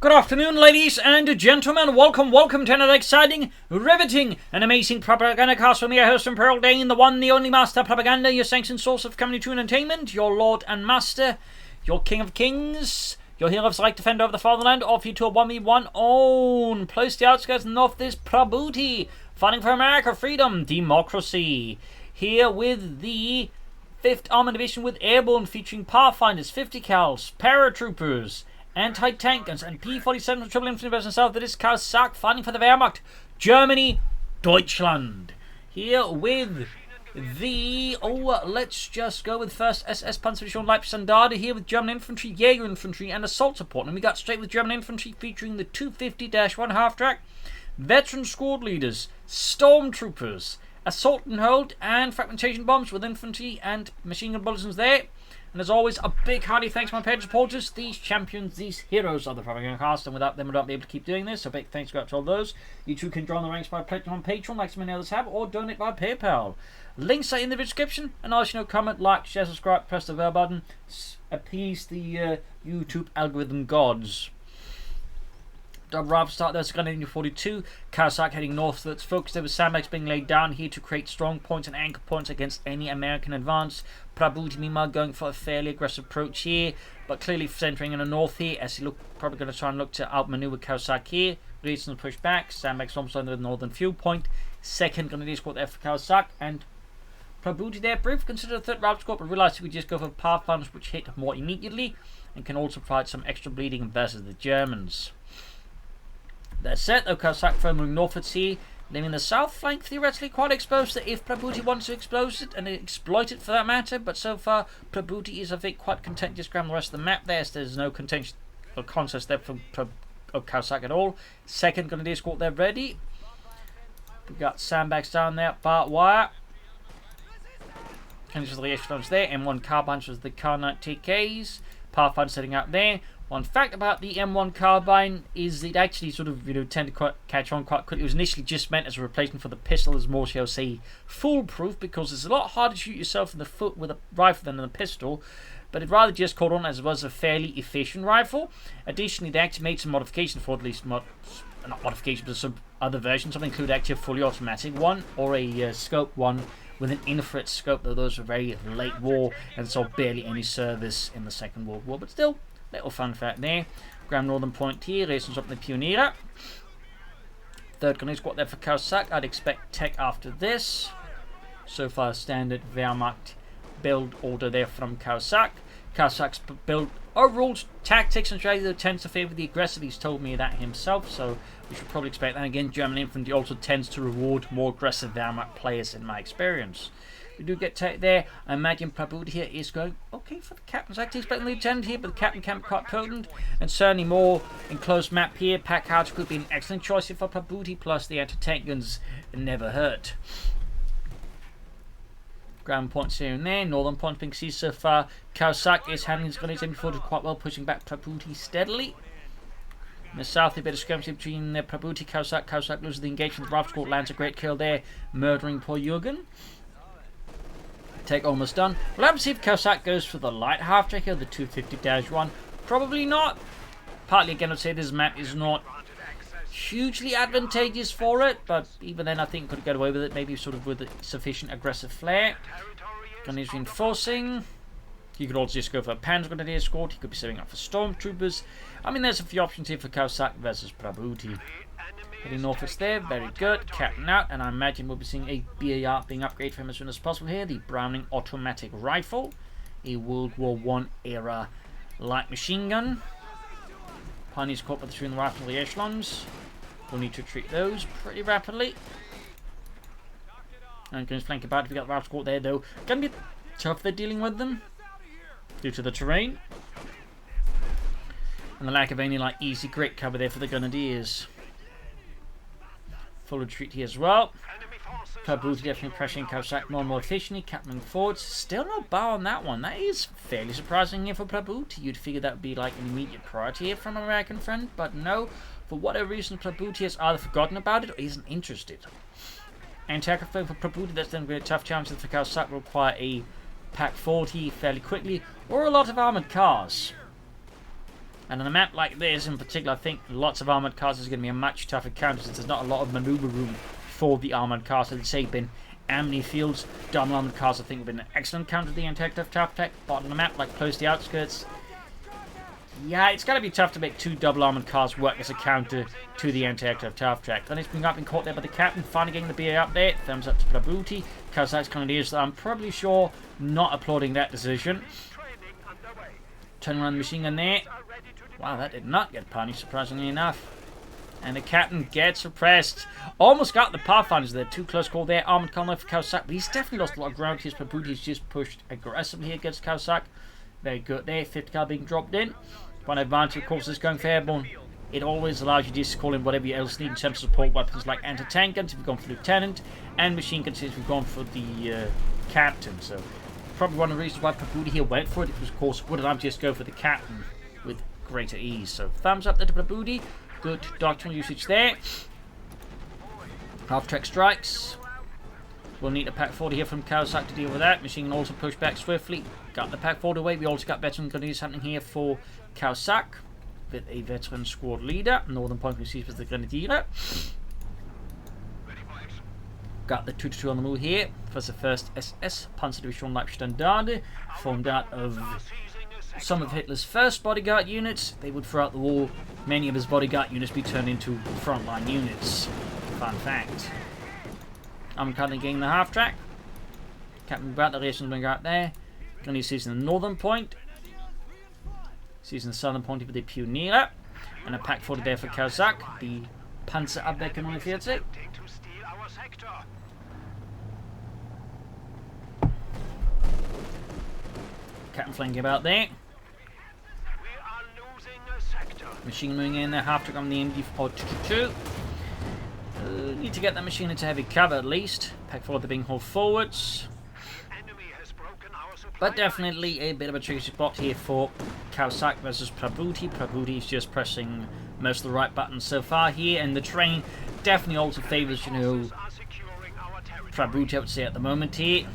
Good afternoon, ladies and gentlemen. Welcome to another exciting, riveting, and amazing Propagandacast from your host, Imperial Dane, the one, the only master of propaganda, your sanctioned source of community entertainment, your lord and master, your king of kings, your hero of select defender of the fatherland, off you to a 1v1 own Ploeisti Outskirts north this Prabuty, fighting for America, freedom, democracy. Here with the 5th Armored Division with Airborne, featuring Pathfinders, 50 cals, paratroopers, anti-tank guns, and P-47 triple infantry version south. That is Caosak, fighting for the Wehrmacht, Germany, Deutschland. Here with the, let's just go with 1st SS Panzerdivision Leibstandarte, here with German Infantry, Jaeger Infantry, and Assault Support. And we got straight with German Infantry, featuring the 250-1 half-track, veteran squad leaders, stormtroopers, assault and hold, and fragmentation bombs with infantry and machine gun bulletins there. And as always, a big hearty thanks to my paid supporters, these champions, these heroes of the Propagandacast, and without them we wouldn't be able to keep doing this, so big thanks go out to all those. You too can join the ranks by pledging on Patreon, like so many others have, or donate by PayPal. Links are in the description, and as you know, comment, like, share, subscribe, press the bell button, appease the YouTube algorithm gods. Rather start there, Gun in 42, Caosak heading northwards, focused over sandbags being laid down here to create strong points and anchor points against any American advance. Prabuty meanwhile going for a fairly aggressive approach here, but clearly centering in the north here, as he probably going to try and look to outmaneuver Caosak here. Reasons to push back, sandbags almost on the northern fuel point. 2nd Grenadier Squad there for Caosak, and Prabuty there, brief consider the 3rd Route Squad, but realised we just go for Pathfinders, which hit more immediately, and can also provide some extra bleeding versus the Germans. That said, though, Caosak moving northwards here, leaving the south flank theoretically quite exposed to if Prabuty wants to expose it and exploit it for that matter, but so far Prabuty is, I think, quite content just grabbing the rest of the map there, so there's no contention or contest there from Caosak at all. 2nd Grenadier Squad there ready. We've got sandbags down there, barbed wire. And this was the echelons there, M1 carbines was the Car-9 TKs. Pathfinder setting out there. One fact about the M1 carbine is it actually sort of, tend to catch on quite quickly. It was initially just meant as a replacement for the pistol, as more, shall say, foolproof, because it's a lot harder to shoot yourself in the foot with a rifle than in a pistol, but it rather just caught on as it was a fairly efficient rifle. Additionally, they actually made some modifications for, at least not modifications, but some other versions. Some include actually a fully automatic one, or a scope one with an infrared scope, though those were very late war and saw barely any service in the Second World War, but still, little fun fact there. Grand Northern Point here, racing up the Pioneer. 3rd Grenadier Squad there for Caosak. I'd expect tech after this. So far, standard Wehrmacht build order there from Caosak. Caosak's build overall tactics and strategy tends to favour the aggressive. He's told me that himself, so we should probably expect that. Again, German infantry also tends to reward more aggressive Wehrmacht players in my experience. We do get tech there. I imagine Prabuty here is going okay for the captain's actually expecting the lieutenant here, but the captain can be quite potent, and certainly more enclosed map here. Pack House could be an excellent choice here for Prabuty, plus the anti-tank guns never hurt. Ground points here and there. Northern points being seized so far. Caosak is handling his grenades before quite well, pushing back Prabuty steadily. In the south, a bit of skirmish between Prabuty and Caosak. Caosak loses the engagement. The Rough Squad lands a great kill there, murdering poor Jürgen. Take almost done. We'll have to see if Caosak goes for the light half-track here, the 250-1. Probably not. Partly again, I'd say this map is not hugely advantageous for it, but even then I think it could get away with it, maybe sort of with a sufficient aggressive flair. Grenadiers reinforcing. You could also just go for a Panzer Grenadier Squad. He could be setting up for Stormtroopers. I mean, there's a few options here for Caosak versus Prabuty. Heading northwards there, very good. Captain out, and I imagine we'll be seeing a BAR being upgraded for him as soon as possible here. The Browning automatic rifle, a World War I era light machine gun. Pioneers caught between the rifle and the echelons. We'll need to treat those pretty rapidly. And going to flank about if we got the rifle squad there, though. Gonna be tough they're dealing with them due to the terrain and the lack of any easy grit cover there for the Grenadiers. Full retreat here as well. Prabuty definitely pressuring Caosak more and more efficiently, capturing forwards. Still no bar on that one. That is fairly surprising here for Prabuty. You'd figure that would be an immediate priority here from an American friend, but no. For whatever reason, Prabuty has either forgotten about it or isn't interested. Anti-air for Prabuty, that's then going to be a tough challenge for Caosak. Will require a Pack 40 fairly quickly, or a lot of armoured cars. And on a map like this, in particular, I think lots of armoured cars is going to be a much tougher counter since there's not a lot of manoeuvre room for the armoured cars. Let's say in Amity Fields, double armoured cars I think have been an excellent counter to the anti-aircraft tough tech. But on a map like Ploeisti Outskirts, yeah, it's going to be tough to make 2 double armoured cars work as a counter to the anti-aircraft tough tech. Then it's been caught there by the captain, finally getting the BA up there. Thumbs up to Prabuty. Caosak's Grenadiers, I'm probably sure not applauding that decision. Turn around the machine gun there. Wow, that did not get punished, surprisingly enough. And the captain gets suppressed. Almost got the Pathfinders there. Too close call there. Armoured column for Caosak. But he's definitely lost a lot of ground because Prabuty's just pushed aggressively here against Caosak. Very good there. 50 cal being dropped in. One advantage, of course, is going for airborne. It always allows you to call in whatever you else need in terms of support weapons like anti-tank guns if you've gone for lieutenant, and machine guns if you've gone for the captain. So probably one of the reasons why Prabuty here went for it was, of course, would I just go for the captain with greater ease. So thumbs up there to Prabuty. Good doctrinal usage there. Half-track strikes. We'll need a Pack 40 here from Caosak to deal with that. Machine can also push back swiftly. Got the Pack 40 away. We also got veteran grenadiers happening here for Caosak with a veteran squad leader. Northern point receives with the grenadier. Got the 2-2 on the move here for the 1st SS Panzerdivision Leibstandarte, formed out of some of Hitler's first bodyguard units. They would, throughout the war, many of his bodyguard units be turned into frontline units. Fun fact. I'm currently getting the half track. Captain Brat, the going out there. Gonna sees the northern point. Sees the southern point with the Pioneer. And a Pack 40 there for Caosak. The Panzerabwehr on the field. Captain flanking about there. Machine moving in there, half track on the MD422. Need to get that machine into heavy cover at least. Pack 40 being hauled forwards. But definitely a bit of a tricky spot here for Caosak versus Prabuty. Prabuty is just pressing most of the right buttons so far here, and the terrain definitely also favours, you know, Prabuty, I would say, at the moment here.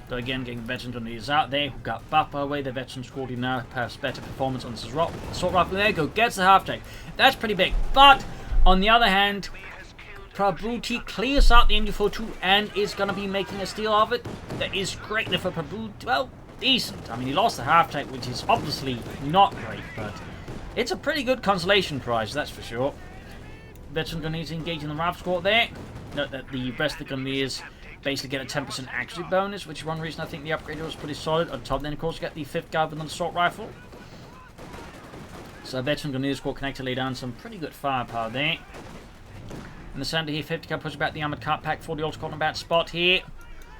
So again, getting the veteran grenadiers out there. We've got Buffer away, the veteran squad now has better performance on this assault rifle. There you go, gets the half track. That's pretty big. But on the other hand, Prabuty clears out the MD42 and is going to be making a steal of it. That is great for Prabuty. Well, decent. I mean, he lost the half track, which is obviously not great, but it's a pretty good consolation prize, that's for sure. Veteran grenadiers engaging the rifle squad there. Note that the rest of the grenadiers basically get a 10% accuracy bonus, which is one reason I think the upgrader was pretty solid. On top, then of course, you get the 5th guard with an assault rifle. So veteran grenadier squad can actually lay down some pretty good firepower there. In the center here, 50 cal pushes back the armored car Pack 40 also caught in a bad spot here.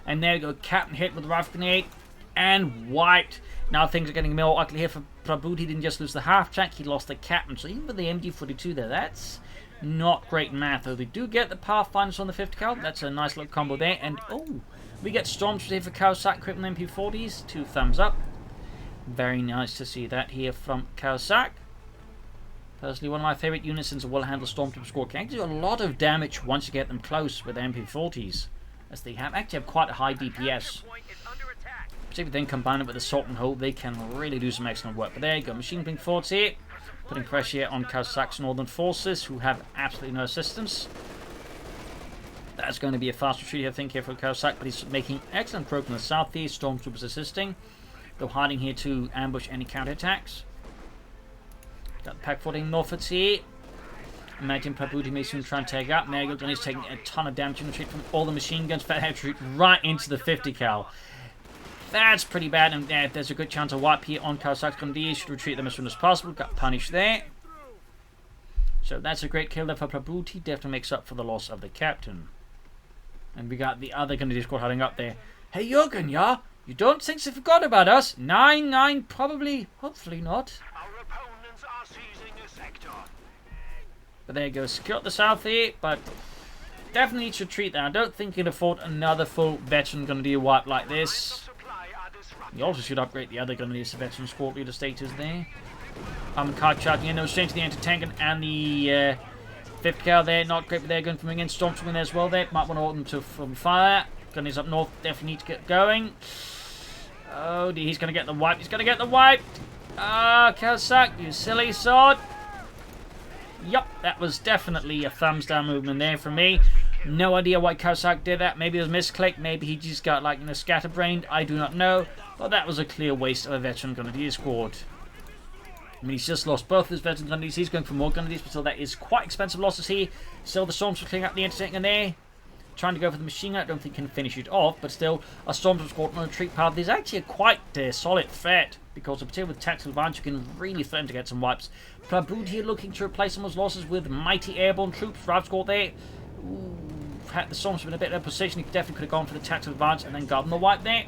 And there we go, captain hit with the rifle grenade and wiped. Now things are getting more ugly here for Prabuty. He didn't just lose the half track, he lost the captain. So even with the MD42 there, that's not great math, though. They do get the Pathfinders on the 50 cal. That's a nice little combo there. And oh, we get Stormtroopers here for Caosak equipped with MP40s. 2 thumbs up. Very nice to see that here from Caosak. Personally, one of my favourite units since a well-handled Stormtrooper squad. Can actually do a lot of damage once you get them close with MP40s, as they actually have quite a high DPS. Particularly then combine it with Assault and Hold, they can really do some excellent work. But there you go, machine gun forwards here. Putting pressure here on Caosak's northern forces, who have absolutely no assistance. That's going to be a fast retreat, I think, here for Caosak, but he's making excellent progress in the southeast. Stormtroopers assisting, though hiding here to ambush any counterattacks. Got the Pack 14 northwards here. Imagine Prabuty may soon try and take out. Mergel, and he's taking a ton of damage in retreat from all the machine guns. Fat retreat right into the 50 cal. That's pretty bad, and there's a good chance of wipe here on Caosak's grenadiers. Should retreat them as soon as possible. Got punished there. So that's a great kill there for Prabuty. Definitely makes up for the loss of the captain. And we got the other grenadier squad heading up there. Hey Jürgen, yeah? You don't think they forgot about us? 9-9, probably. Hopefully not. Our opponents are seizing a sector. But there you go. Secure the south here, but definitely needs to retreat there. I don't think you can afford another full veteran grenadier wipe like this. You also should upgrade the other grenadiers to veteran squad leader status there. Armored car charging in, no exchange to the anti-tank and the 50 cal there. Not great, but they're going from again. Stormtroopers in there as well there. Might want to hold them to from fire. Grenadiers up north definitely need to get going. Oh dear, he's going to get the wipe. He's going to get the wipe. Ah, Caosak, you silly sod. Yup, that was definitely a thumbs down movement there from me. No idea why Caosak did that. Maybe it was misclick. Maybe he just got like scatterbrained. I do not know. But that was a clear waste of a veteran grenadier squad. I mean, he's just lost both his veteran grenadiers. He's going for more grenadiers, but still that is quite expensive losses here. Still the storms are clearing up the anti-tank in there. Trying to go for the machine gun. I don't think he can finish it off, but still a stormtrooper squad on a retreat path. There's actually a quite solid threat, because particularly with tactical advantage you can really threaten to get some wipes. Prabuty here looking to replace some of those losses with mighty airborne troops. Rav squad there. Ooh, had the stormtrooper in a bit of a position, he definitely could have gone for the tactical advantage and then gotten the wipe there.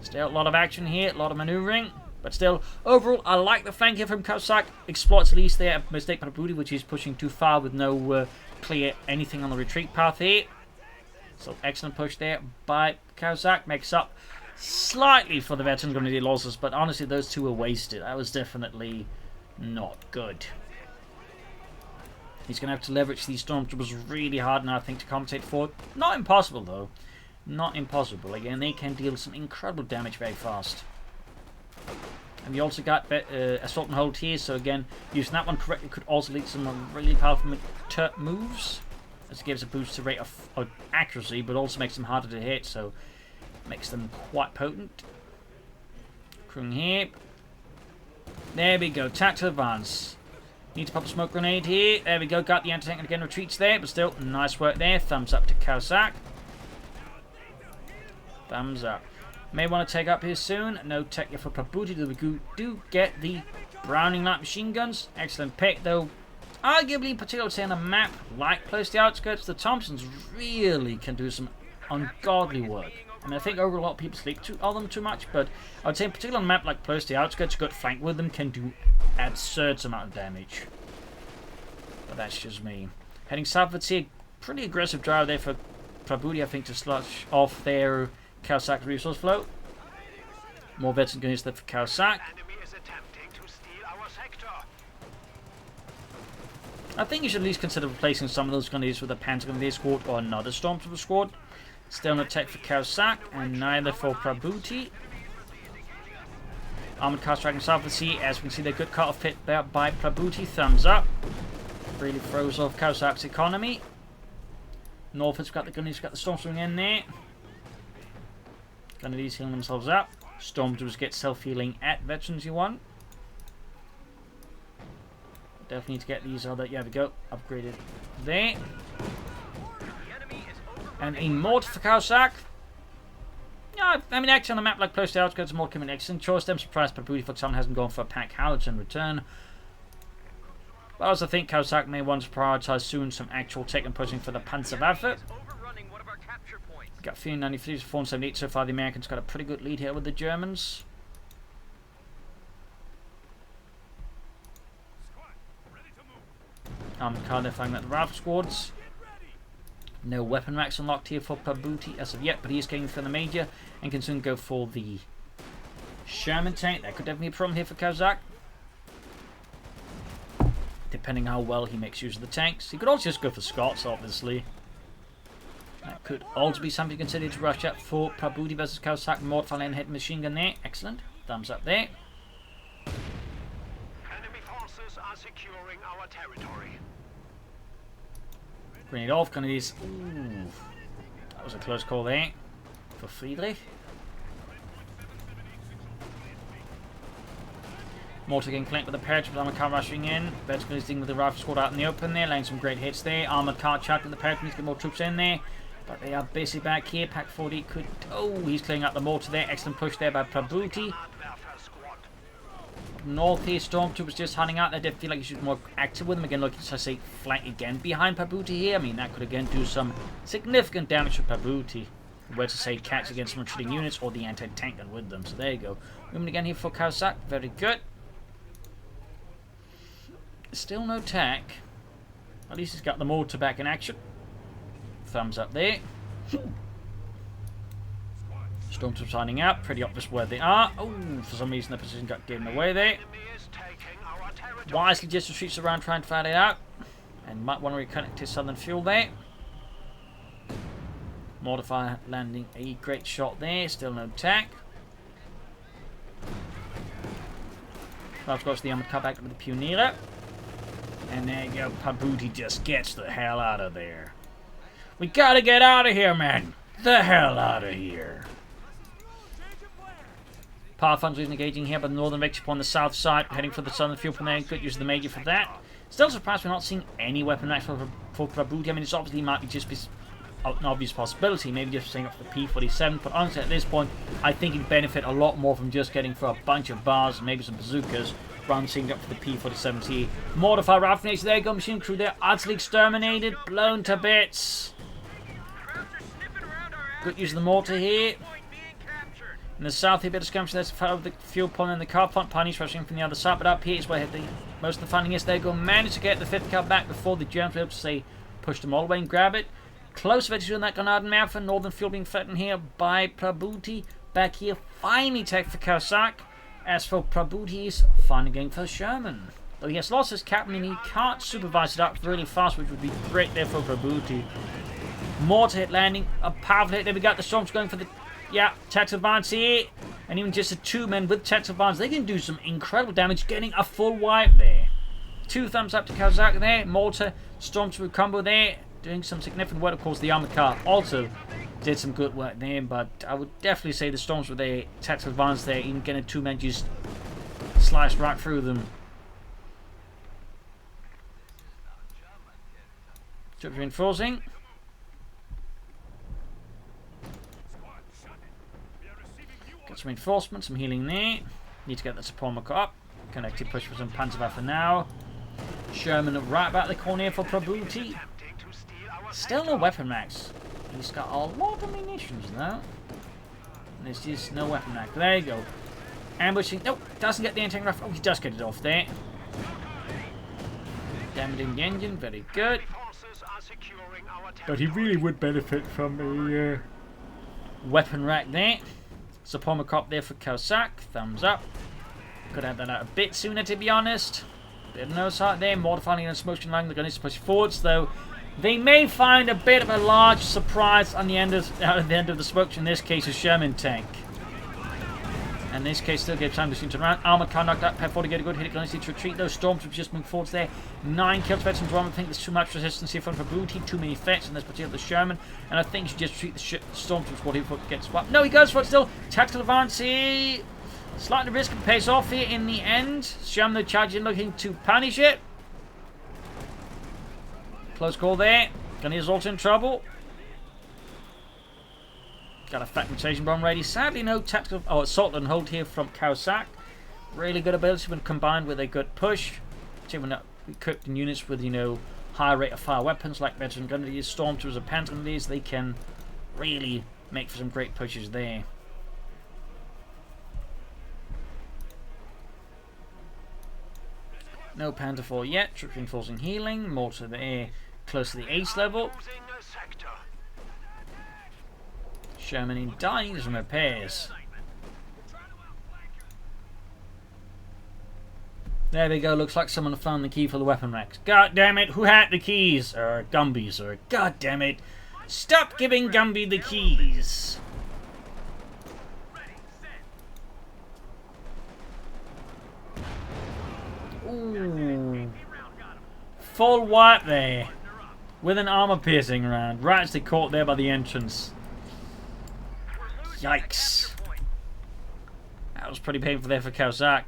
Still a lot of action here, a lot of maneuvering. But still, overall, I like the flank here from Caosak. Exploits at least there a mistake by Prabuty, which is pushing too far with no clear anything on the retreat path here. So excellent push there by Caosak. Makes up slightly for the veteran grenadier losses, but honestly those two were wasted. That was definitely not good. He's going to have to leverage these stormtroopers really hard now, I think, to compensate for it. Not impossible though. Not impossible. Again, they can deal some incredible damage very fast. And we also got assault and hold here, so again, using that one correctly could also lead to some really powerful moves, as it gives a boost to rate of accuracy, but also makes them harder to hit, so makes them quite potent. Crewing here. There we go, tactical advance. Need to pop a smoke grenade here. There we go, got the anti-tank and again retreats there, but still, nice work there. Thumbs up to Caosak. Thumbs up. May want to take up here soon. No tech yet for Prabuty. We do get the Browning light machine guns. Excellent pick, though. Arguably, particularly say on a map like Ploeisti Outskirts, the Thompsons really can do some ungodly work. I mean, I think overall a lot of people sleep on them too much, but I would say in particular on a map like Ploeisti Outskirts, a good flank with them can do absurd amount of damage. But that's just me. Heading southwards here, pretty aggressive drive there for Prabuty, I think, to slush off their Caosak resource flow. More veteran grenadiers there for Caosak. I think you should at least consider replacing some of those grenadiers with a Panzer Grenadier squad or another Stormtrooper squad. Still no tech for Caosak, and neither for Prabuty. Armoured cars tracking south of the sea. As we can see, they're good cut off hit there by Prabuty. Thumbs up. Really throws off Caosak's economy. Northwards, we've got the grenadiers, we've got the Stormtrooper in there. Grenadiers healing themselves up. Stormtroopers get self-healing at veterans you want. Definitely need to get these other, yeah, we go, upgraded there. And a mortar for Caosak. Yeah, I mean, actually on a map like Ploeisti Outskirts, a mortar can be an excellent choice. I'm surprised Prabuty, for example, hasn't gone for a pack howitzer in return. But I also think Caosak may want to prioritise soon some actual tech and pushing for the Panzerwaffe. Got 393 to 478 so far. The Americans got a pretty good lead here with the Germans. Armoured car, they're firing at the rifle squads. No weapon racks unlocked here for Prabuty as of yet, but he is getting for the major and can soon go for the Sherman tank. That could definitely be a problem here for Caosak, depending how well he makes use of the tanks. He could also just go for Scots, obviously. That could also be something considered to rush up for Prabuty versus Caosak. Mortar and hit machine gun there. Excellent. Thumbs up there. Enemy forces are securing our territory. Grenade off. Grenadiers. Ooh. That was a close call there for Friedrich. Mortar getting flanked with the paratroopers. Armoured car rushing in. Vertical dealing with the rifle squad out in the open there. Laying some great hits there. Armoured car chucking the paratroopers. Needs to get more troops in there. But they are basically back here. Pack 40 could... Oh, he's clearing out the mortar there. Excellent push there by Prabuty. North here, Stormtroopers just hunting out. I did feel like you should be more active with them. Again, looking to say flank again behind Prabuty here. I mean, that could again do some significant damage to Prabuty. Where to say catch against some retreating units or the anti-tank gun with them. So there you go. Moving again here for Caosak. Very good. Still no tech. At least he's got the mortar back in action. Thumbs up there. Stormtroopers signing up. Pretty obvious where they are. Oh, for some reason the position got given away there. Wisely just retreats around trying to find it out. And might want to reconnect his southern fuel there. Mortar fire landing a great shot there. Still no tech. Of course, the armored car back with the Pioneer. And there you go. Prabuty just gets the hell out of there. We gotta get out of here, man. The hell out of here. Pathfinders is engaging here by the northern victory on the south side, heading for the southern field from there. Good use of the major for that. Still surprised we're not seeing any weapon racks for Prabuty. I mean, it's obviously might be just be an obvious possibility, maybe just saying up for the P-47, but honestly at this point, I think he'd benefit a lot more from just getting for a bunch of bars and maybe some bazookas, rather than seeing up for the P-47T. Mortar raffinators, there you go, machine crew there, utterly exterminated, blown to bits. Good use of the mortar here. In the south, here, a bit of skirmish, there's the fuel pond and the car plant, pioneers rushing from the other side, but up here is where most of the funding is. There you go, managed to get the 5th car back before the Germans were able to say, push them all the way and grab it. Close victory on that Grenadier Mouth, and northern fuel being threatened here by Prabuty. Back here, finally take for Caosak. As for Prabuty's finally going for Sherman. Though he has lost his captain and he can't supervise it up really fast, which would be great there for Prabuty. Mortar hit landing, a powerful hit. There we got the Storms going for the tactical advance here. And even just the 2 men with tactical advance, they can do some incredible damage, getting a full wipe there. 2 thumbs up to Caosak there. Mortar, Storms with combo there. Doing some significant work. Of course, the armored car also did some good work there, but I would definitely say the Storms with their tactical advance there, even getting 2 men just sliced right through them. Troops reinforcing. Got some reinforcements, some healing there. Need to get the support up. Connected push for some Panzerwaffe now. Sherman right back the corner here for Prabuty. Still no weapon racks. He's got a lot of munitions though. And there's just no weapon rack. There you go. Ambushing. Nope, doesn't get the anti-tank rifle. Oh, he does get it off there. Damaging the engine. Very good. But he really would benefit from a weapon rack there. Support there for Caosak. Thumbs up. Could have had that out a bit sooner, to be honest. Bit of nose heart there. Mortifying and smoking line. They're going to push forwards though. They may find a bit of a large surprise on the end of the smoke. In this case, a Sherman tank. And in this case, still get time to turn around. Armored car knocked out. Pep 40 get a good hit. Going to retreat. Those Storms have just moved forwards there. 9 kills. Veterans one. I think there's too much resistance here from Prabuty. Too many threats, and there's particularly the Sherman. And I think you should just treat the Storms with what he gets swapped. No, he goes for it still. Tactical advance here. Slightly risk and pays off here in the end. Sherman the charge in looking to punish it. Close call there. Gonna also in trouble. Got a fragmentation bomb ready. Sadly, no tactical assault and hold here from Caosak. Really good ability when combined with a good push. When equipped in units with, high rate of fire weapons like veteran grenadiers, stormtroopers, and panzer grenadiers, they can really make for some great pushes there. No Panther 4 yet. Troops reinforcing healing. More to the air, close to the ace level. Sherman in dying. Some repairs. There we go. Looks like someone found the key for the weapon racks. God damn it! Who had the keys? Or Gumby's? Or God damn it! Stop giving Gumby the keys. Ooh. Full wipe there. With an armor piercing round. Right as they caught there by the entrance. Yikes. That was pretty painful there for Caosak.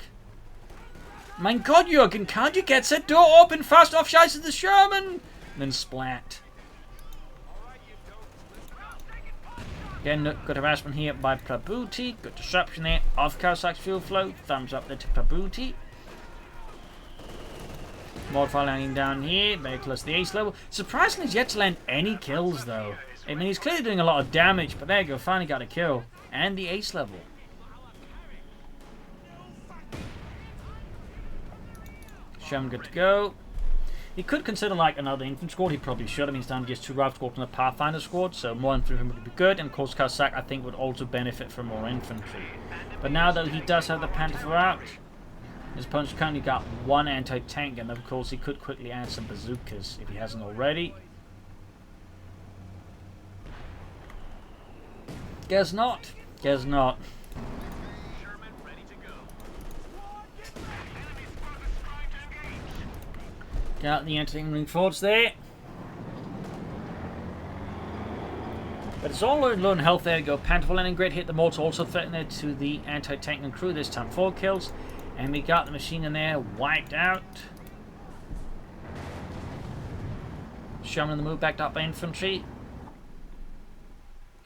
My God, Jürgen, can't you get the door open fast off scheiße the Sherman? And then splat. Again, good harassment here by Prabuty. Good disruption there of Caosak's fuel flow. Thumbs up there to Prabuty. Modifier landing down here, very close to the ace level. Surprisingly, he's yet to land any kills though. I mean, he's clearly doing a lot of damage, but there you go, finally got a kill. And the ace level. Sherman good to go. He could consider like another infantry squad, he probably should. I mean, he's down to just 2 rifle squads and a Pathfinder squad, so more infantry would be good. And of course, Caosak, I think, would also benefit from more infantry. But now that he does have the Panther out, his opponent's currently got 1 anti-tank, and of course he could quickly add some bazookas if he hasn't already. Guess not. Guess not. Got the anti-tank forts there. But it's all low in health. There we go. Panther and great hit. The mortar also threatened it to the anti-tank and crew. This time 4 kills. And we got the machine in there wiped out. Sherman on the move backed up by infantry.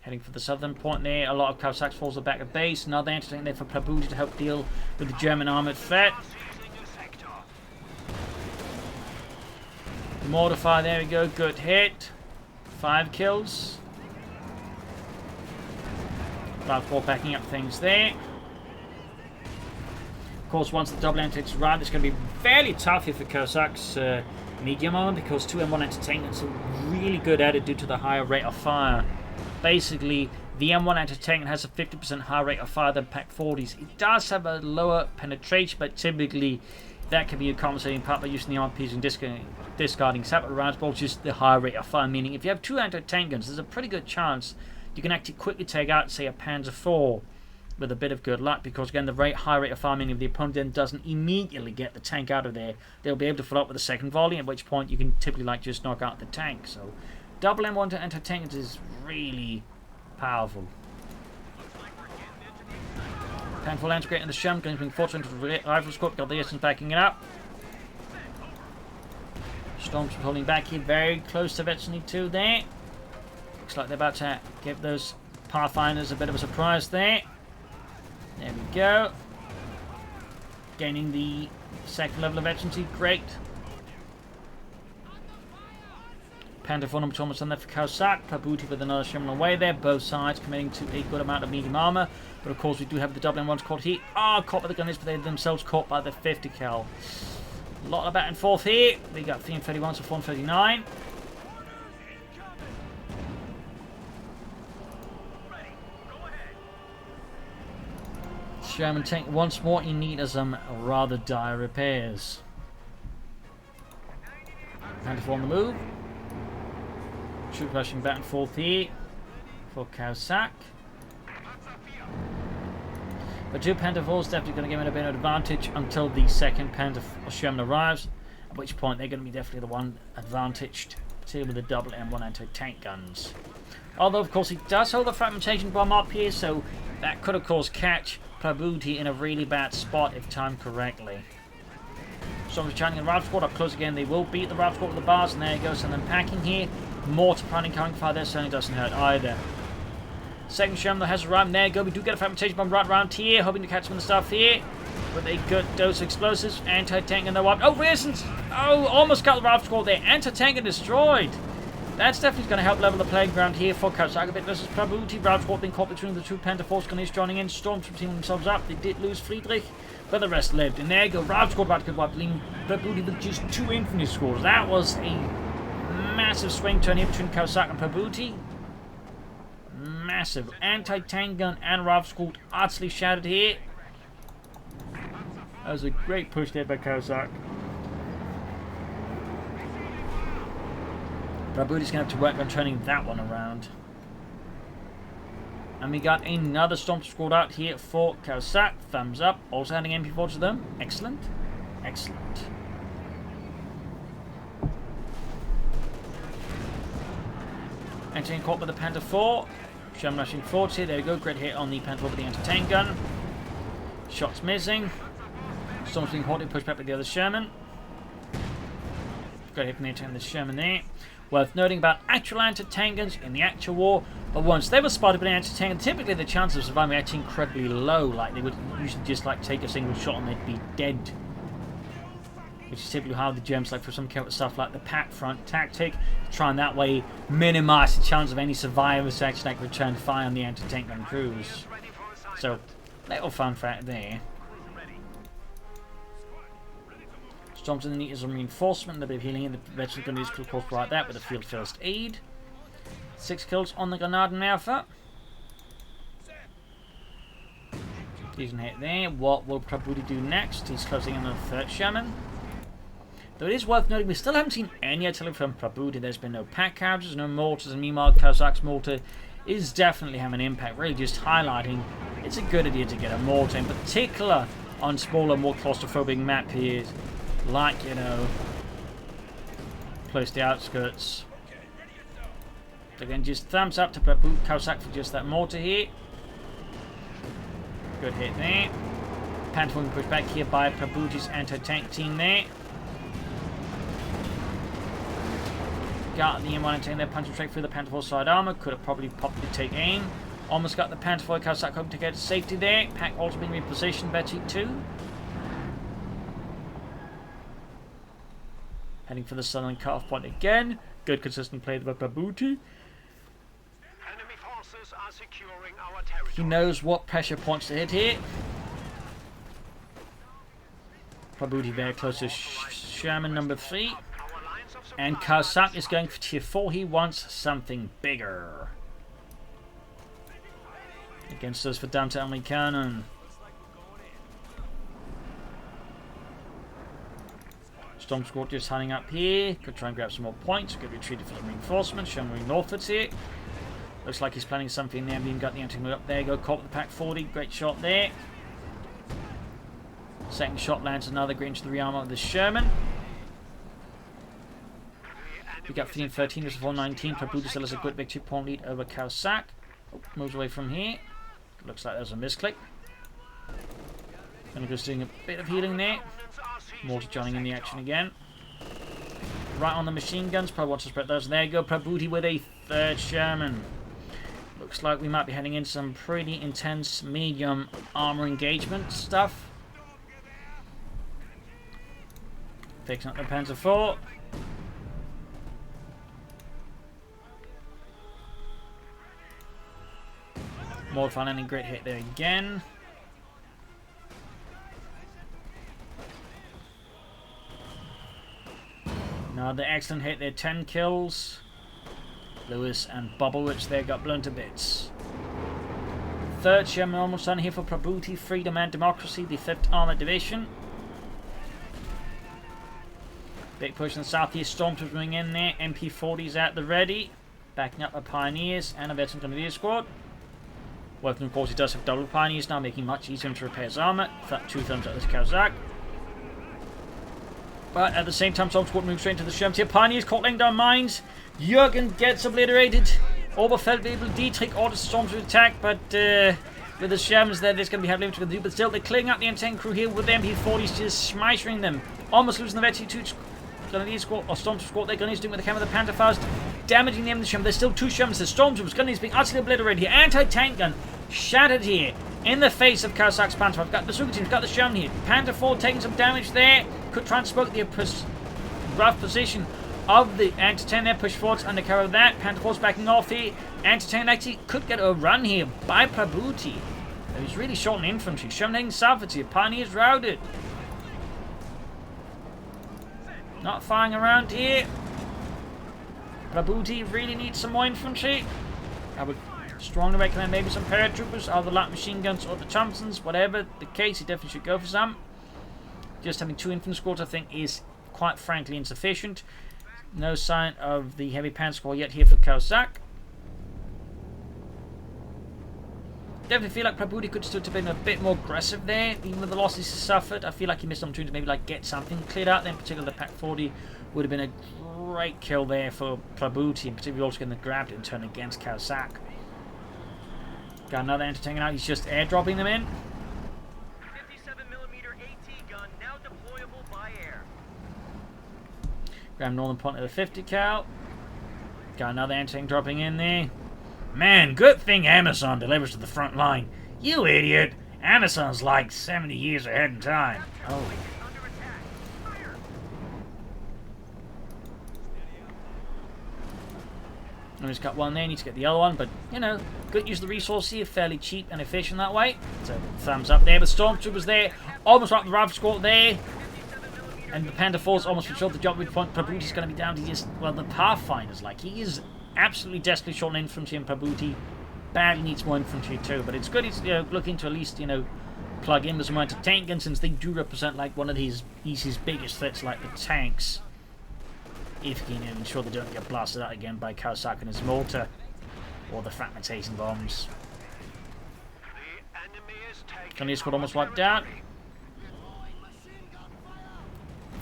Heading for the southern point there. A lot of Caosaks falls back at base. Another anti-tank there for Prabuty to help deal with the German armoured threat. The mortar fire, there we go. Good hit. 5 kills. Ball backing up things there. Of course, once the double anti-tanks arrive, it's going to be fairly tough here for Caosak's medium armor, because 2 M1 anti-tanks are really good at it due to the higher rate of fire. Basically, the M1 anti-tank has a 50% higher rate of fire than Pack 40s. It does have a lower penetration, but typically that can be a compensating part by using the RPs and discarding separate rounds, but just the higher rate of fire. Meaning, if you have 2 anti-tank guns, there's a pretty good chance you can actually quickly take out, say, a Panzer IV with a bit of good luck, because again, the high rate of fire, meaning if the opponent then doesn't immediately get the tank out of there, they'll be able to follow up with a second volley, at which point you can typically just knock out the tank. So double M1 to anti-tank is really powerful. Panther lands great in the Shem, going to bring fortune into the rifle scope, got the essence backing it up. Storms holding back here, very close to Vetsony 2 there. Looks like they're about to give those Pathfinders a bit of a surprise there. There we go. Gaining the second level of efficiency, great. Panther 4 number 2 almost on there for Caosak. Prabuty with another Sherman away there. Both sides committing to a good amount of medium armor. But of course, we do have the double M1s caught here. Caught by the gunners, but they themselves caught by the 50 cal. A lot of back and forth here. We got 331 to 439. German tank once more in need of some rather dire repairs. Panther 4 on the move. Troop rushing back and forth here for Caosak. But 2 Panther 4 is definitely going to give it a bit of advantage until the second Panther Sherman arrives, at which point they're going to be definitely the one advantaged, particularly with the double M1 anti-tank guns. Although, of course, he does hold the fragmentation bomb up here, so that could, of course, catch Prabuty in a really bad spot if timed correctly. Storm's chanting the Rav Squad up close again. They will beat the Rav Squad with the bars, and there he goes. And then packing here. Mortar planning coming fire there certainly doesn't hurt either. Second Sherman has arrived. There you go. We do get a fragmentation bomb right around here, hoping to catch some of the stuff here. With a good dose of explosives. Anti-tank and the wipe. Oh, Reasons! Oh, almost got the Rav Squad there. Anti-tank and destroyed. That's definitely going to help level the playing ground here for Caosak versus Prabuty. Rav Squad being caught between the 2 Panther Force gunners joining in. Storms teaming themselves up. They did lose Friedrich, but the rest lived. And there you go. Rav Squad about to wipe Prabuty with just 2 infantry scores. That was a massive swing turn here between Caosak and Prabuty. Massive. Anti-tank gun and Rav Squad utterly shattered here. That was a great push there by Caosak. Prabuty's going to have to work on turning that one around. And we got another Storm Squad out here for Caosak. Thumbs up. Also adding MP4 to them. Excellent. Excellent. Anti-tank caught by the Panther 4. Sherman rushing forwards here. There we go. Great hit on the Panther 4 with the anti-tank gun. Shots missing. Storm's being caught. Pushed back with the other Sherman. Great hit from the anti-tank the Sherman there. Worth noting about actual anti-tank guns in the actual war, but once they were spotted by an anti-tank, typically the chances of surviving are actually incredibly low. Like, they would usually just like take a single shot and they'd be dead. Which is typically how the Germans like for some stuff like the pack front tactic, try and that way minimize the chance of any survivors to actually like return fire on the anti-tank gun crews. So, little fun fact there. Storms in the need is a reinforcement, a bit of healing in the veteran gun is of course right that with a field first aid. 6 kills on the Granadenwerfer. Decent hit there. What will Prabuty do next? He's closing in on the 3rd Sherman. Though it is worth noting we still haven't seen any artillery from Prabuty. There's been no pack carriages, no mortars, and meanwhile Caosak's mortar is definitely having an impact, really just highlighting it's a good idea to get a mortar, in particular on smaller, more claustrophobic map here. Like, you know, Ploeisti Outskirts. So again, just thumbs up to Prabuty Caosak for just that mortar here. Good hit there. Panther being pushed back here by Prabuty's anti-tank team there. Got the M1 antenna there, punching straight through the Panther side armor. Could have probably popped to take aim. Almost got the Panther Caosak hoping to get to safety there. Pack also being repositioned, Betty too. Heading for the southern cut-off point again. Good consistent play by Prabuty. Enemy forces are securing our territory. He knows what pressure points to hit here. Prabuty very close to Sherman number 3. Our lines of supply And Caosak is going for tier 4. He wants something bigger. Against us for Dante only cannon. Storm Squad just hunting up here. Could try and grab some more points. Could retreat for some reinforcements. Sherman northwards here. Looks like he's planning something there. Even got the anti-move up there. Go caught with the Pack 40. Great shot there. Second shot lands another green to the rearmor of the Sherman. We got 15-13 just before 19. Prabuty still has a good victory point lead over Caosak. Oh, moves away from here. Looks like there's a misclick. Vinegar's doing a bit of healing there. Mortar joining in the action again. Right on the machine guns. Probably wants to spread those. There you go. Prabuty with a third Sherman. Looks like we might be heading into some pretty intense medium armor engagement stuff. Fixing up the Panzer IV. More fun and a great hit there again. Another excellent hit there, 10 kills. Lewis and Bobowitz there got blown to bits. Third Sherman almost done here for Prabuty, Freedom and Democracy, the 5th Armoured Division. Big push in the southeast, Stormtroopers moving in there, MP40s at the ready. Backing up the Pioneers and a veteran Grenadier squad. Working, of course, he does have double Pioneers now, making it much easier to repair his armor. 2 thumbs up this Caosak. But at the same time, Storm Squad moves straight into the Sherman tier. Pioneers caught laying down mines. Jürgen gets obliterated. Oberfeldwebel Dietrich orders the Storms to attack, but with the Shermans there, there's going to be heavily limited to do. But still, they're clearing out the anti-tank crew here with the MP40s, just smashing them. Almost losing the Vetti 2 Grenadier squad, or Storm squad. They're Grenadiers doing with the camera of the Panther fast, damaging them. The Sherman. There's still 2 Shermans. The Stormtroopers, Grenadiers being utterly obliterated here. Anti-tank gun shattered here in the face of Caosak's Panther. I've got the Suga team, got the Sherman here. Panther 4 taking some damage there. Could try and smoke the rough position of the anti-tank there. Push forwards under cover of that. Panther 4's backing off here. Anti-tank actually could get a run here by Prabuty. He's really short in infantry. Sherman heading southwards here. Pioneers routed. Not firing around here. Prabuty really needs some more infantry. I would strongly recommend maybe some paratroopers, either light machine guns or the Thompsons. Whatever the case, he definitely should go for some. Just having 2 infantry squads, I think, is quite frankly insufficient. No sign of the heavy pan squad yet here for Caosak. Definitely feel like Prabuty could still have been a bit more aggressive there, even with the losses he suffered. I feel like he missed an opportunity to maybe like get something cleared out. Then, particularly the Pack 40 would have been a great kill there for Prabuty, and particularly also getting the grab in turn against Caosak. Got another anti-tank out. He's just airdropping them in. 57mm AT gun now deployable by air. Grab northern point of the 50 cal. Got another anti-tank dropping in there. Man, good thing Amazon delivers to the front line. You idiot! Amazon's like 70 years ahead in time. Oh. Under attack. Fire. I just got one there, need to get the other one, but, you know, good use of the resource here, fairly cheap and efficient that way. So, thumbs up there. But Stormtroopers there, almost right up the rifle squad there. And the Panther 4's almost controlled the job with point. Prabuty's going to be down to just, well, the Pathfinders. Like, he is absolutely desperately short on infantry, and Prabuty badly needs more infantry too. But it's good he's looking to at least, plug in with some anti-tank guns, since they do represent, like, one of his biggest threats, like the tanks. If he can ensure they don't get blasted out again by Caosak and his mortar, or the fragmentation bombs. The enemy is taking Grenadier squad our almost wiped out. territory.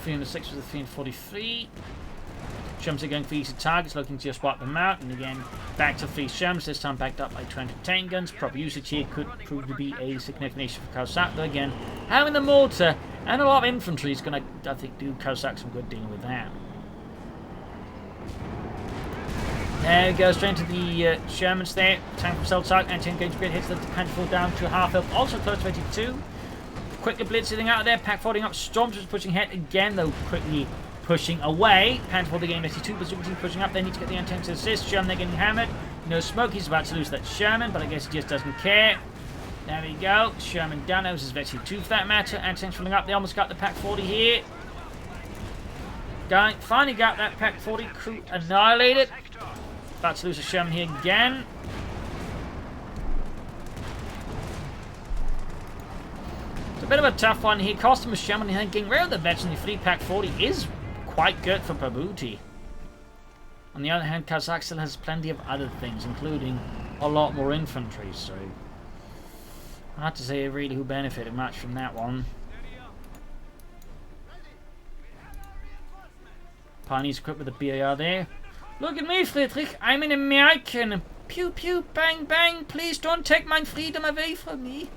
306 with the 343. Shermans are going for easy targets, looking to just wipe them out. And again, back to 3 Shermans, this time backed up by 20 tank guns. Proper usage here could prove to be a significant issue for Caosak. Though again, having the mortar and a lot of infantry is going to, I think, do Caosak some good dealing with that. There we go, straight into the Shermans there. Tank from Seltzak, anti-engagement grid hits the handful down to half health. Also close to 22. Quickly blitzing out of there, pack folding up. Stormtroopers pushing ahead again, though quickly pushing away. Panther for the game 82, Bazooka team pushing up. They need to get the antenna to assist. Sherman, they're getting hammered. No smoke, he's about to lose that Sherman, but I guess he just doesn't care. There we go. Sherman down, that was his Vexy 2 for that matter. Antenna's filling up, they almost got the pack 40 here. Finally got that pack 40 crew annihilated. About to lose a Sherman here again. It's a bit of a tough one here. Cost him a Sherman and getting rid of the veteran. The free pack 40 is quite good for Prabuty. On the other hand, Caosak still has plenty of other things, including a lot more infantry, so I have to say really who benefited much from that one. Pioneers equipped with the BAR there. Look at me, Friedrich, I'm an American. Pew pew, bang bang, please don't take my freedom away from me.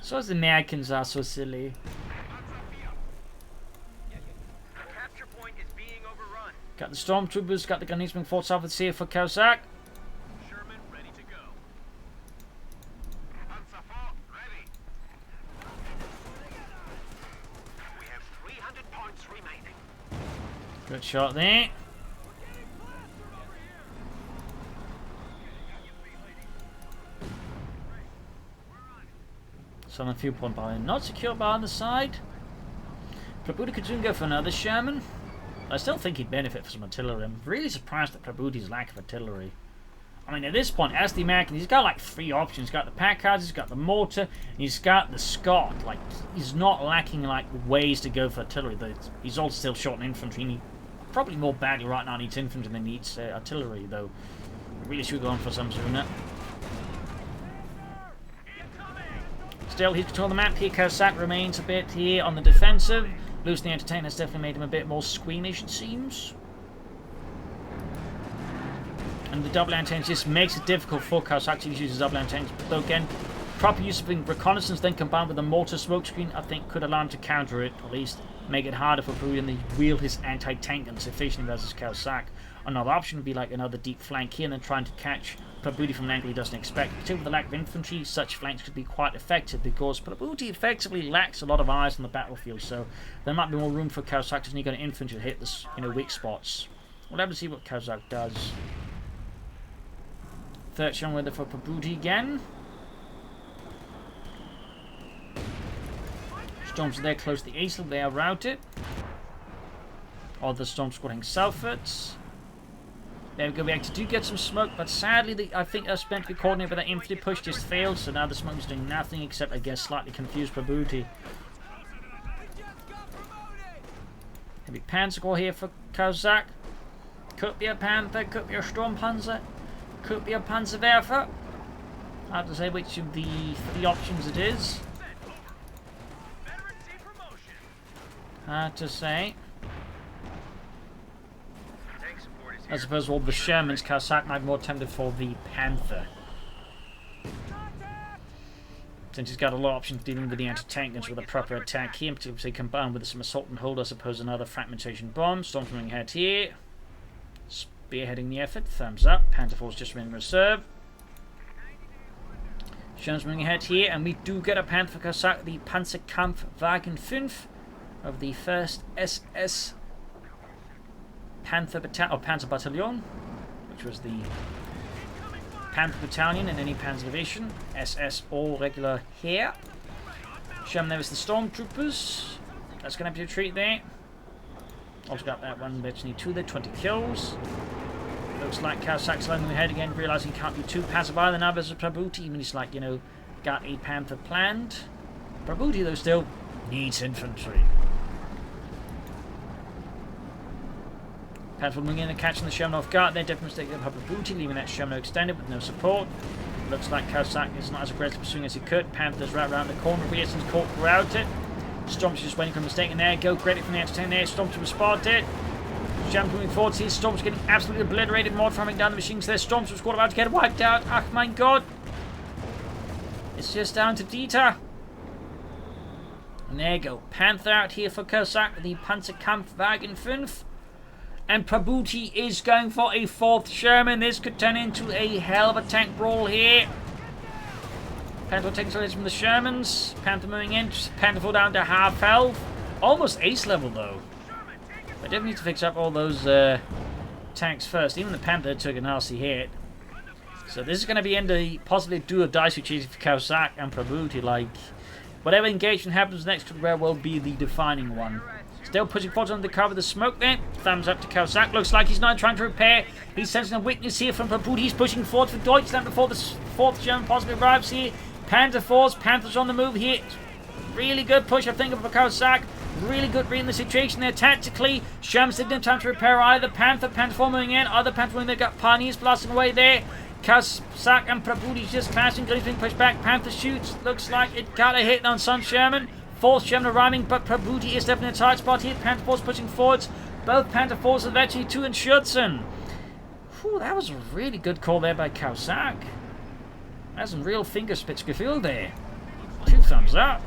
So as the Americans are so silly. Capture point is being overrun. Got the stormtroopers, got the gunners being fought south of the sea for Caosak. Sherman ready to go. Panzer IV ready. We have 300 points remaining. Good shot there. Southern fuel point by not secure by on the side. Prabuty could soon go for another Sherman. I still think he'd benefit from some artillery. I'm really surprised at Prabuti's lack of artillery. I mean, at this point, as the American, he's got like 3 options. He's got the Packard, he's got the mortar, and he's got the Scott. Like, he's not lacking like ways to go for artillery. Though he's also still short in infantry. And he probably more badly right now needs infantry than he needs artillery. Though, really should go on for some sooner. Still, he's controlling the map here. Caosak remains a bit here on the defensive. Losing the entertainer has definitely made him a bit more squeamish, it seems. And the double antennas just makes it difficult for Caosak to use his double antennas. But though again, proper use of reconnaissance then combined with the mortar smokescreen, I think could allow him to counter it, or at least make it harder for Prabuty to wield his anti-tank guns efficiently versus Caosak. Another option would be like another deep flank here and then trying to catch Prabuty from an angle he doesn't expect. Particularly with the lack of infantry, such flanks could be quite effective because Prabuty effectively lacks a lot of eyes on the battlefield, so there might be more room for Caosak to sneak on infantry to hit this, weak spots. We'll have to see what Caosak does. Third shot with it for Prabuty again. Storms are there close to the east, they are routed. Or the storm squatting southwards. There we go, we actually do get some smoke, but sadly I think us meant to be coordinated, but that infantry push just failed, so now the smoke is doing nothing except, I guess, slightly confuse Prabuty. Maybe Panzer Corps here for Caosak. Could be a Panther, could be a Sturmpanzer, could be a Panzerwerfer. I have to say which of the 3 options it is. Hard to say. I suppose all the Shermans, Caosak might be more tempted for the Panther. Since he's got a lot of options dealing with the anti-tank guns with a proper attack here, particularly combined with some assault and hold, I suppose another fragmentation bomb. Storm's moving ahead here. Spearheading the effort, thumbs up. Panther Force just remaining reserve. Sherman's moving ahead here, and we do get a Panther for Caosak, the Panzerkampfwagen 5 of the 1st SS Panzer Battalion, which was the Panther Battalion in any Panzer Division. SS all regular here. Sherman there is the Stormtroopers. That's going to be a treat there. Also got that one Virginie 2 there, 20 kills. Looks like Caosak's moving ahead again, realising he can't be too passive either now versus Prabuty, even he's like, got a Panther planned. Prabuty though still needs infantry. Panther moving in and catching the Sherman off guard. They're definitely mistaking Prabuty, leaving that Sherman extended with no support. Looks like Caosak is not as aggressive pursuing as he could. Panther's right around the corner. Reason's caught routed. Storm's just waiting for a mistake, and there go. Credit from the entertainer there. Stormtrooper spotted. Sherman moving forward. See Storms getting absolutely obliterated. More farming down the machines there. Storms was about to get wiped out. Oh my god. It's just down to Dieter. And there you go. Panther out here for Caosak with the Panzerkampfwagen 5. And Prabuty is going for a 4th Sherman. This could turn into a hell of a tank brawl here. Panther taking some from the Shermans. Panther moving in. Panther fall down to half health. Almost ace level though. I definitely need to fix up all those tanks first. Even the Panther took a nasty hit. So this is going to be in the possibly do or die situation for Caosak and Prabuty. Like, whatever engagement happens next could very well be the defining one. Still pushing forward under the cover of the smoke there. Thumbs up to Caosak. Looks like he's not trying to repair. He's sensing a weakness here from Prabuty. He's pushing forward for Deutschland before the 4th German possibly arrives here. Panther falls. Panther's on the move here. Really good push, I think, for Caosak. Really good reading the situation there tactically. Shermans didn't have time to repair either. Panther 4 moving in. Other Panther moving, they've got Pioneers blasting away there. Caosak and Prabuty just clashing. Guns being pushed back. Panther shoots. Looks like it got a hit on some Sherman. 4th Sherman arriving, but Prabuty is definitely in a tight spot here. Panther 4's pushing forwards. Both Panther 4s have actually 2 in Schützen. Whew, that was a really good call there by Caosak. That's some real Fingerspitzgefühl there. 2 thumbs up.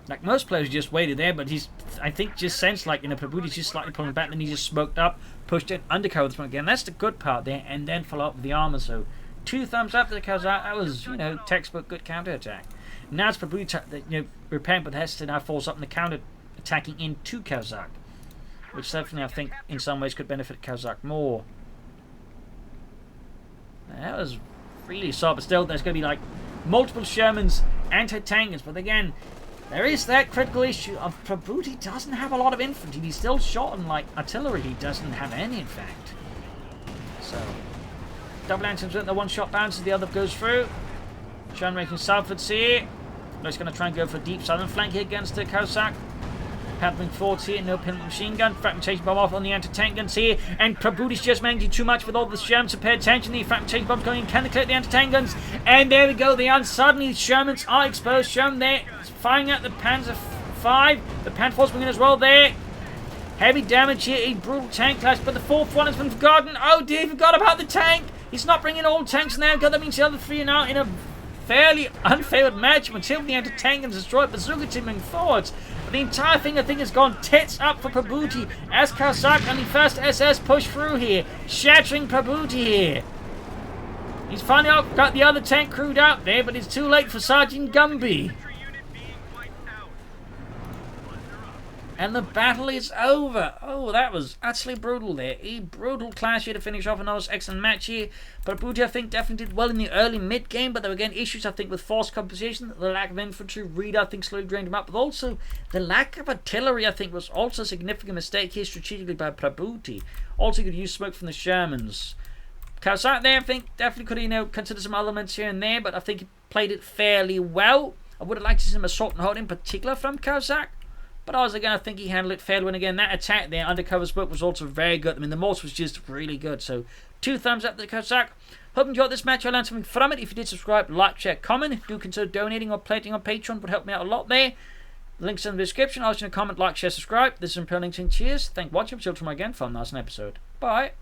Like most players just waited there, but he's, I think, just sensed like, Prabuty's just slightly pulling back, then he just smoked up, pushed it, undercover the smoke again. That's the good part there, and then follow up with the armor. So 2 thumbs up to the Caosak. That was, textbook good counterattack. Now it's Prabuty, repairing, but has to now falls up in the counter attacking into Caosak, which definitely I think in some ways could benefit Caosak more. That was really solid, but still there's going to be like multiple Shermans, anti-tankers, but again, there is that critical issue of Prabuty doesn't have a lot of infantry. He's still short on like artillery. He doesn't have any, in fact. So double antennas, the one shot bounces, the other goes through. Sherman making southwards here. He's going to try and go for a deep southern flank here against the Caosak. Paddling forwards here, no pin machine gun. Fragmentation bomb off on the anti-tank guns here. And Prabuty's just managing too much with all the Shermans to pay attention. The fragmentation bomb's going in. Can they clear the anti-tank guns? And there we go. Suddenly the Shermans are exposed. Sherman there firing at the Panzer 5. The Panther 4's bringing as well there. Heavy damage here. A brutal tank clash. But the 4th one has been forgotten. Oh dear, he forgot about the tank. He's not bringing all tanks now. That means the other 3 are now in a fairly unfavored match until the anti-tank guns destroyed. Bazooka team moving forwards. The entire thing, I think, has gone tits up for Prabuty as Caosak and the 1st SS push through here, shattering Prabuty here. He's finally got the other tank crewed out there, but it's too late for Sergeant Gumby. And the battle is over. Oh, that was actually brutal there. A brutal clash here to finish off another excellent match here. Prabuty, I think, definitely did well in the early mid-game, but there were again issues, I think, with force composition. The lack of infantry really, I think, slowly drained him up. But also, the lack of artillery, I think, was also a significant mistake here strategically by Prabuty. Also, could use smoke from the Shermans. Caosak there, I think, definitely could, consider some elements here and there, but I think he played it fairly well. I would have liked to see some assault and hold in particular from Caosak. But also, again, I think he handled it fairly. And again, that attack there, undercover smoke, was also very good. I mean, the mortar was just really good. So, 2 thumbs up to Caosak. Hope you enjoyed this match. I learned something from it. If you did, subscribe, like, share, comment. Do consider donating or pledging on Patreon. Would help me out a lot there. Links in the description. Also, in a comment, like, share, subscribe. This is Imperial Links. Cheers. Thank you for watching. Until tomorrow again for a nice episode. Bye.